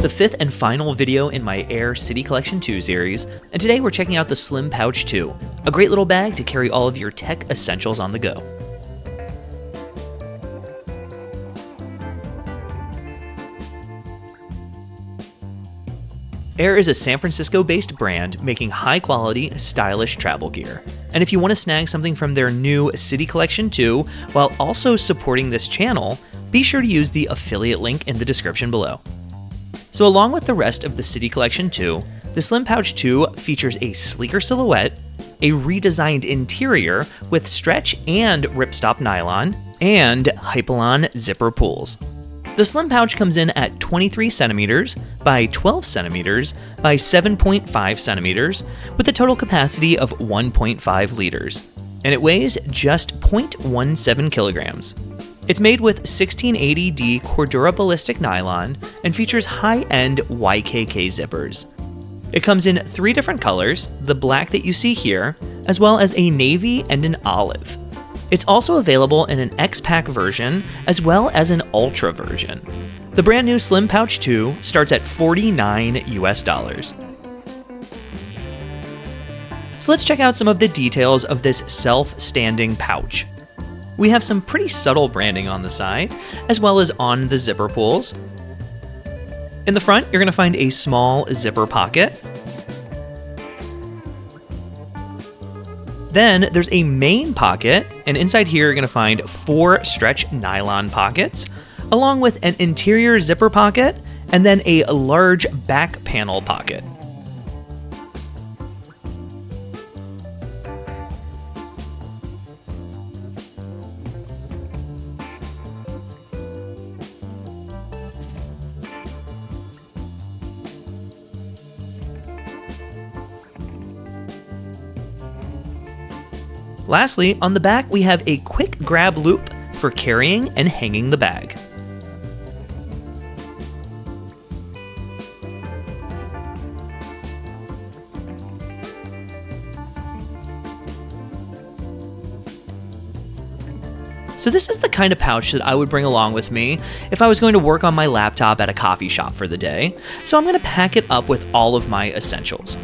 the fifth and final video in my Aer City Collection 2 series, and today we're checking out the Slim Pouch 2, a great little bag to carry all of your tech essentials on the go. Aer is a San Francisco-based brand making high-quality, stylish travel gear. And if you want to snag something from their new City Collection 2 while also supporting this channel, be sure to use the affiliate link in the description below. So along with the rest of the City Collection 2, the Slim Pouch 2 features a sleeker silhouette, a redesigned interior with stretch and ripstop nylon, and Hypalon zipper pulls. The Slim Pouch comes in at 23 centimeters by 12 centimeters by 7.5 centimeters with a total capacity of 1.5 liters, and it weighs just 0.17 kilograms. It's made with 1680D Cordura ballistic nylon and features high-end YKK zippers. It comes in 3 different colors, the black that you see here, as well as a navy and an olive. It's also available in an X-Pack version as well as an Ultra version. The brand new Slim Pouch 2 starts at $49 US. So let's check out some of the details of this self-standing pouch. We have some pretty subtle branding on the side, as well as on the zipper pulls. In the front, you're going to find a small zipper pocket. Then there's a main pocket, and inside here you're going to find 4 stretch nylon pockets, along with an interior zipper pocket, and then a large back panel pocket. Lastly, on the back we have a quick grab loop for carrying and hanging the bag. So this is the kind of pouch that I would bring along with me if I was going to work on my laptop at a coffee shop for the day, so I'm going to pack it up with all of my essentials.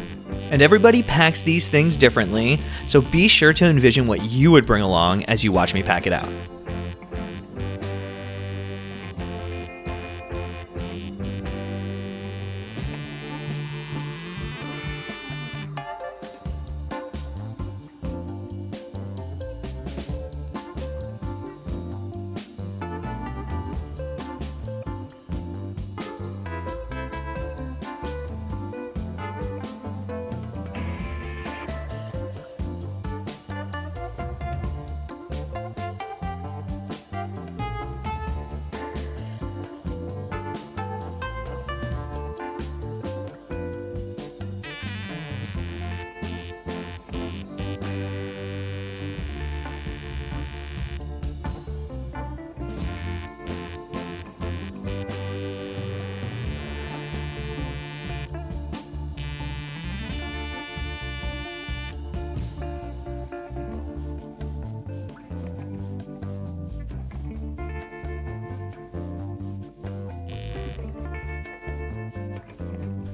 And everybody packs these things differently, so be sure to envision what you would bring along as you watch me pack it out.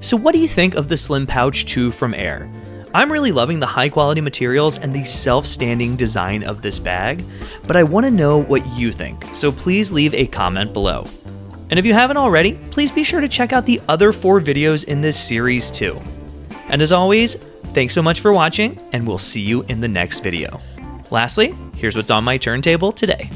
So what do you think of the Slim Pouch 2 from Aer? I'm really loving the high quality materials and the self-standing design of this bag, but I want to know what you think, so please leave a comment below. And if you haven't already, please be sure to check out the other 4 videos in this series too. And as always, thanks so much for watching, and we'll see you in the next video. Lastly, here's what's on my turntable today.